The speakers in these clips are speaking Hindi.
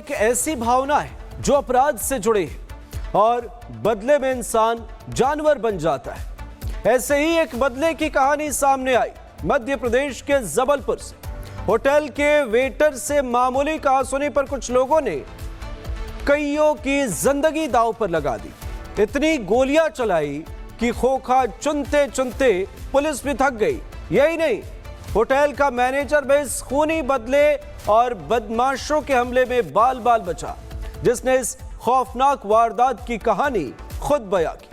एक ऐसी भावना है जो अपराध से जुड़ी है और बदले में इंसान जानवर बन जाता है। ऐसे ही एक बदले की कहानी सामने आई मध्य प्रदेश के जबलपुर से। होटल के वेटर से मामूली कहासुनी पर कुछ लोगों ने कईयों की जिंदगी दांव पर लगा दी। इतनी गोलियां चलाई कि खोखा चुनते चुनते पुलिस भी थक गई। यही नहीं, होटल का मैनेजर भी इस खूनी बदले और बदमाशों के हमले में बाल बाल बचा, जिसने इस खौफनाक वारदात की कहानी खुद बयां की।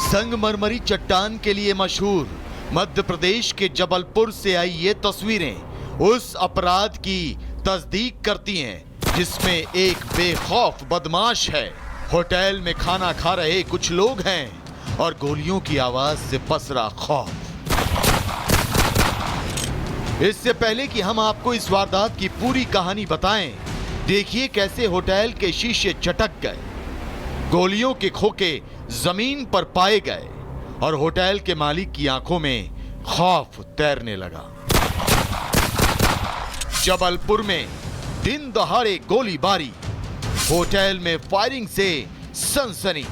संगमरमरी चट्टान के लिए मशहूर मध्य प्रदेश के जबलपुर से आई ये तस्वीरें उस अपराध की तस्दीक करती हैं जिसमें एक बेखौफ बदमाश है। होटल में खाना खा रहे कुछ लोग हैं और गोलियों की आवाज से पसरा खौफ। इससे पहले कि हम आपको इस वारदात की पूरी कहानी बताएं, देखिए कैसे होटल के शीशे चटक गए, गोलियों के खोखे जमीन पर पाए गए और होटल के मालिक की आंखों में खौफ तैरने लगा। जबलपुर में दिन दहाड़े गोलीबारी, होटल में फायरिंग से सनसनी।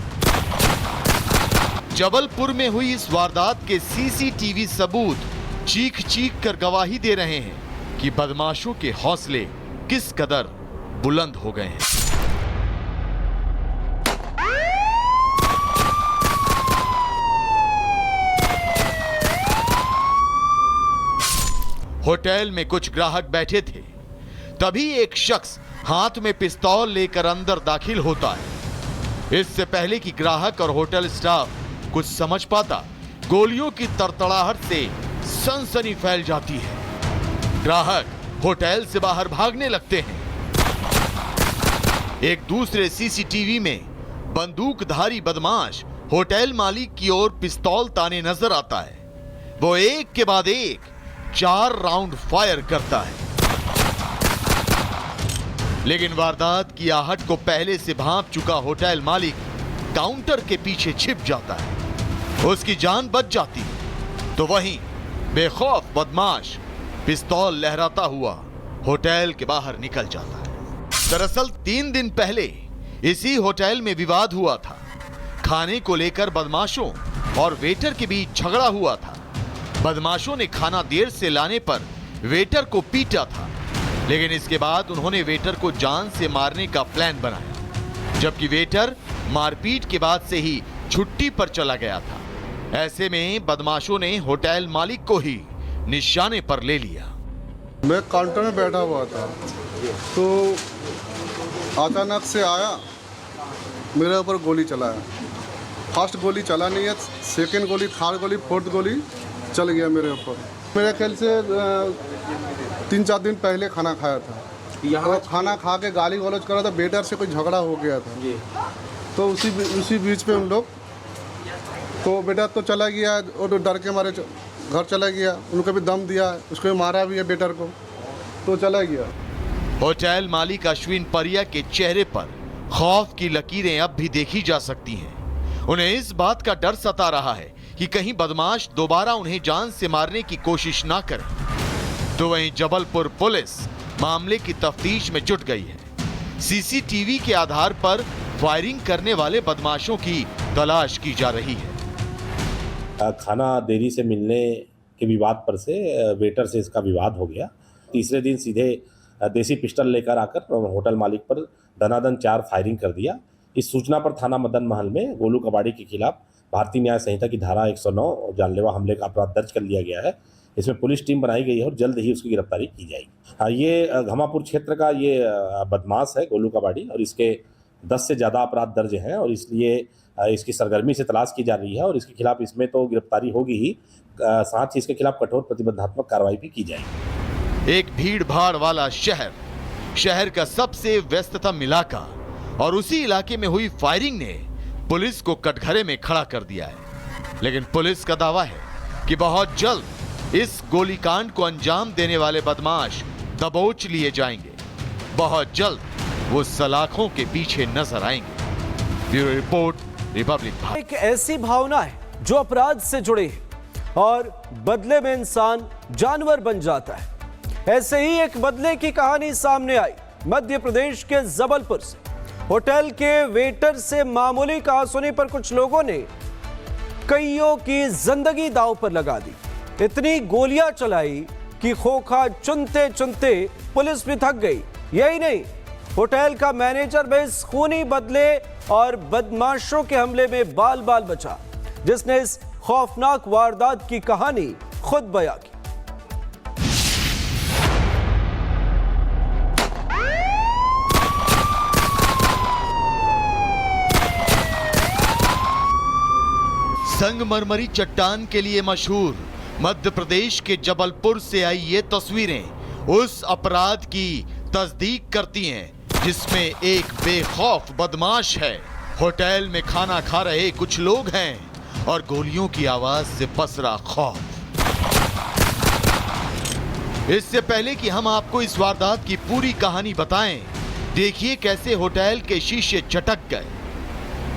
जबलपुर में हुई इस वारदात के सीसीटीवी सबूत चीख चीख कर गवाही दे रहे हैं कि बदमाशों के हौसले किस कदर बुलंद हो गए हैं। होटल में कुछ ग्राहक बैठे थे, तभी एक शख्स हाथ में पिस्तौल लेकर अंदर दाखिल होता है। इससे पहले कि ग्राहक और होटल स्टाफ कुछ समझ पाता, गोलियों की तड़तड़ाहट से सनसनी फैल जाती है। ग्राहक होटल से बाहर भागने लगते हैं। एक दूसरे सीसीटीवी में बंदूकधारी बदमाश होटल मालिक की ओर पिस्तौल ताने नजर आता है। वो एक के बाद एक 4 राउंड फायर करता है, लेकिन वारदात की आहट को पहले से भांप चुका होटल मालिक काउंटर के पीछे छिप जाता है। उसकी जान बच जाती है, तो वहीं बेखौफ बदमाश पिस्तौल लहराता हुआ होटल के बाहर निकल जाता है। दरअसल 3 दिन पहले इसी होटल में विवाद हुआ था। खाने को लेकर बदमाशों और वेटर के बीच झगड़ा हुआ था। बदमाशों ने खाना देर से लाने पर वेटर को पीटा था, लेकिन इसके बाद उन्होंने वेटर को जान से मारने का प्लान बनाया, जबकि वेटर मारपीट के बाद से ही छुट्टी पर चला गया था। ऐसे में बदमाशों ने होटल मालिक को ही निशाने पर ले लिया। मैं काउंटर में बैठा हुआ था तो अचानक से आया, मेरे ऊपर गोली चलाया। फर्स्ट गोली चला नहीं है, सेकेंड गोली, थर्ड गोली, फोर्थ गोली चल गया मेरे ऊपर। मेरे ख्याल से 3-4 दिन पहले खाना खाया था, यहाँ खाना खा के गाली गलौज करा था, वेटर से कोई झगड़ा हो गया था। तो उसी बीच में हम लोग, तो बेटा तो चला गया और डर के मारे घर चला गया। उनको भी दम दिया, उसको भी मारा भी है वेटर को, तो चला गया। होटल मालिक अश्विन परिया के चेहरे पर खौफ की लकीरें अब भी देखी जा सकती हैं। उन्हें इस बात का डर सता रहा है कि कहीं बदमाश दोबारा उन्हें जान से मारने की कोशिश ना करें। तो वहीं जबलपुर पुलिस मामले की तफ्तीश में जुट गई है। सीसीटीवी के आधार पर फायरिंग करने वाले बदमाशों की तलाश की जा रही है। खाना देरी से मिलने के विवाद पर से वेटर से इसका विवाद हो गया। तीसरे दिन सीधे देसी पिस्टल लेकर आकर होटल मालिक पर दनादन 4 फायरिंग कर दिया। इस सूचना पर थाना मदन महल में गोलू कबाड़ी के खिलाफ भारतीय न्याय संहिता की धारा 109 जानलेवा हमले का अपराध दर्ज कर लिया गया है। इसमें पुलिस टीम बनाई गई है और जल्द ही उसकी गिरफ्तारी की जाएगी। ये घमापुर क्षेत्र का ये बदमाश है गोलू कबाड़ी, और इसके 10 से ज़्यादा अपराध दर्ज हैं और इसलिए इसकी सरगर्मी से तलाश की जा रही है और इसके खिलाफ इसमें तो गिरफ्तारी होगी ही, साथ ही इसके खिलाफ कठोर प्रतिबंधात्मक कार्रवाई भी की जाएगी। एक भीड़ भाड़ वाला शहर का सबसे व्यस्ततम इलाका, और उसी इलाके में हुई फायरिंग ने पुलिस को कटघरे में खड़ा कर दिया है। लेकिन पुलिस का दावा है कि बहुत जल्द इस गोलीकांड को अंजाम देने वाले बदमाश दबोच लिए जाएंगे। बहुत जल्द वो सलाखों के पीछे नजर आएंगे। Bureau report, Republic Bharat. एक ऐसी भावना है जो अपराध से जुड़ी है और बदले में इंसान जानवर बन जाता है। ऐसे ही एक बदले की कहानी सामने आई मध्य प्रदेश के जबलपुर से। होटल के वेटर से मामूली कहासुनी पर कुछ लोगों ने कईयों की जिंदगी दांव पर लगा दी। इतनी गोलियां चलाई कि खोखा चुनते चुनते पुलिस भी थक गई। यही नहीं, होटल का मैनेजर भी इस खूनी बदले और बदमाशों के हमले में बाल बाल बचा, जिसने इस खौफनाक वारदात की कहानी खुद बयां की। संगमरमरी चट्टान के लिए मशहूर मध्य प्रदेश के जबलपुर से आई ये तस्वीरें उस अपराध की तस्दीक करती हैं जिसमें एक बेखौफ बदमाश है। होटल में खाना खा रहे कुछ लोग हैं और गोलियों की आवाज से पसरा खौफ। इससे पहले कि हम आपको इस वारदात की पूरी कहानी बताएं, देखिए कैसे होटल के शीशे चटक गए,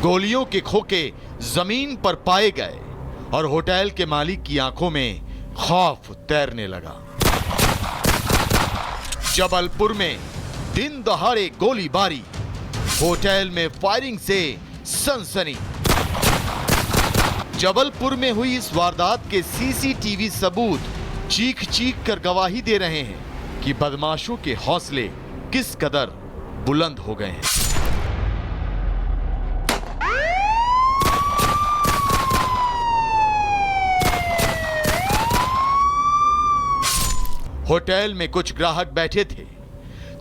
गोलियों के खोखे जमीन पर पाए गए और होटल के मालिक की आंखों में खौफ तैरने लगा। जबलपुर में दिन दहाड़े गोलीबारी, होटल में फायरिंग से सनसनी। जबलपुर में हुई इस वारदात के सीसीटीवी सबूत चीख चीख कर गवाही दे रहे हैं कि बदमाशों के हौसले किस कदर बुलंद हो गए हैं। होटल में कुछ ग्राहक बैठे थे,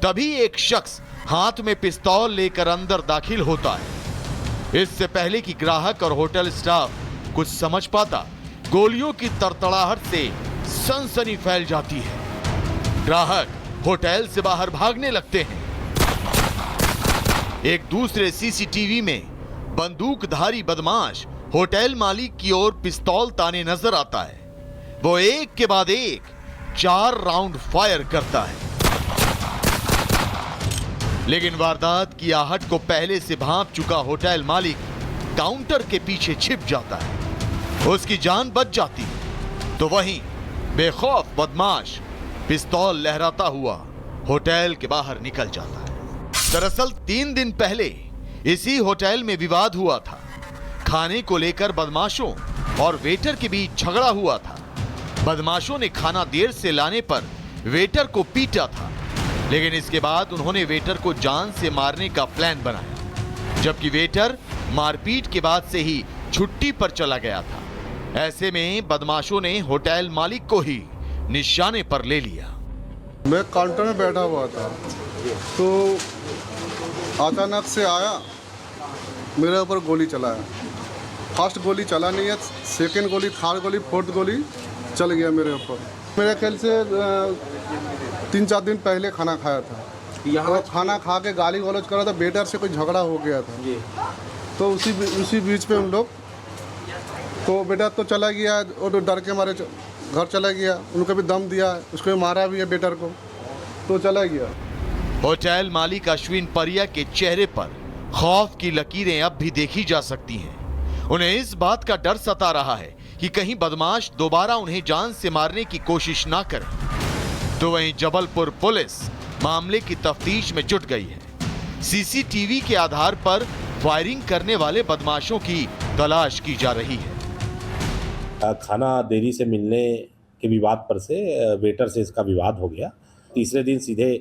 तभी एक शख्स हाथ में पिस्तौल लेकर अंदर दाखिल होता है। इससे पहले कि ग्राहक और होटल स्टाफ कुछ समझ पाता, गोलियों की तड़तड़ाहट से सनसनी फैल जाती है। ग्राहक होटल से बाहर भागने लगते हैं। एक दूसरे सीसीटीवी में बंदूकधारी बदमाश होटल मालिक की ओर पिस्तौल ताने नजर आता है। वो एक के बाद एक 4 राउंड फायर करता है, लेकिन वारदात की आहट को पहले से भांप चुका होटल मालिक काउंटर के पीछे छिप जाता है। उसकी जान बच जाती है, तो वहीं बेखौफ बदमाश पिस्तौल लहराता हुआ होटल के बाहर निकल जाता है। दरअसल 3 दिन पहले इसी होटल में विवाद हुआ था। खाने को लेकर बदमाशों और वेटर के बीच झगड़ा हुआ था। बदमाशों ने खाना देर से लाने पर वेटर को पीटा था, लेकिन इसके बाद उन्होंने वेटर को जान से मारने का प्लान बनाया, जबकि वेटर मारपीट के बाद से ही छुट्टी पर चला गया था। ऐसे में बदमाशों ने होटल मालिक को ही निशाने पर ले लिया। मैं काउंटर में बैठा हुआ था, तो अचानक से आया, मेरे ऊपर गोली चलाया। फर्स्ट गोली चला नहीं है, सेकेंड गोली, थर्ड गोली, फोर्थ गोली चल गया मेरे ऊपर। मेरे ख्याल से 3-4 दिन पहले खाना खाया था। यहाँ खाना खा के गाली गलौज कर रहा था, वेटर से कोई झगड़ा हो गया था। तो उसी बीच में हम लोग, तो बेटा तो चला गया और तो डर के मारे घर चला गया। उनको भी दम दिया, उसको भी मारा भी है बेटर को, तो चला गया। होटल मालिक अश्विन परिया के चेहरे पर खौफ की लकीरें अब भी देखी जा सकती हैं। उन्हें इस बात का डर सता रहा है कि कहीं बदमाश दोबारा उन्हें जान से मारने की कोशिश ना करें। तो वहीं जबलपुर पुलिस मामले की तफ्तीश में जुट गई है। सीसीटीवी के आधार पर फायरिंग करने वाले बदमाशों की तलाश की जा रही है। खाना देरी से मिलने के विवाद पर से वेटर से इसका विवाद हो गया। तीसरे दिन सीधे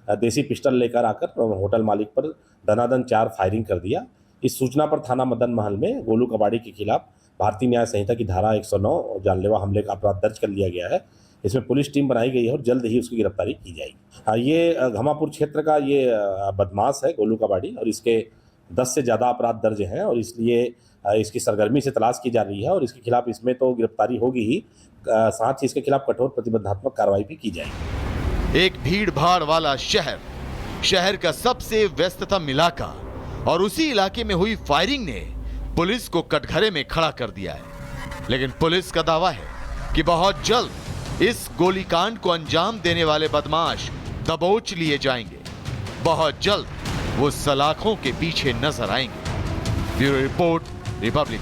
देसी पिस्टल लेकर आकर होटल मालिक पर दनादन 4 फायरिंग कर दिया। इस सूचना पर थाना मदन महल में गोलू कबाड़ी के खिलाफ भारतीय न्याय संहिता की धारा 109 जानलेवा हमले का अपराध दर्ज कर लिया गया है। इसमें पुलिस टीम बनाई गई है और जल्द ही उसकी गिरफ्तारी की जाएगी। ये घमापुर क्षेत्र का ये बदमाश है गोलू कबाड़ी, और इसके 10 से ज़्यादा अपराध दर्ज हैं और इसलिए इसकी सरगर्मी से तलाश की जा रही है और इसके खिलाफ इसमें तो गिरफ्तारी होगी ही, साथ ही इसके खिलाफ कठोर प्रतिबंधात्मक कार्रवाई भी की जाएगी। एक भीड़ भाड़ वाला शहर का सबसे व्यस्ततम इलाका, और उसी इलाके में हुई फायरिंग ने पुलिस को कटघरे में खड़ा कर दिया है। लेकिन पुलिस का दावा है कि बहुत जल्द इस गोलीकांड को अंजाम देने वाले बदमाश दबोच लिए जाएंगे। बहुत जल्द वो सलाखों के पीछे नजर आएंगे। Bureau report, Republic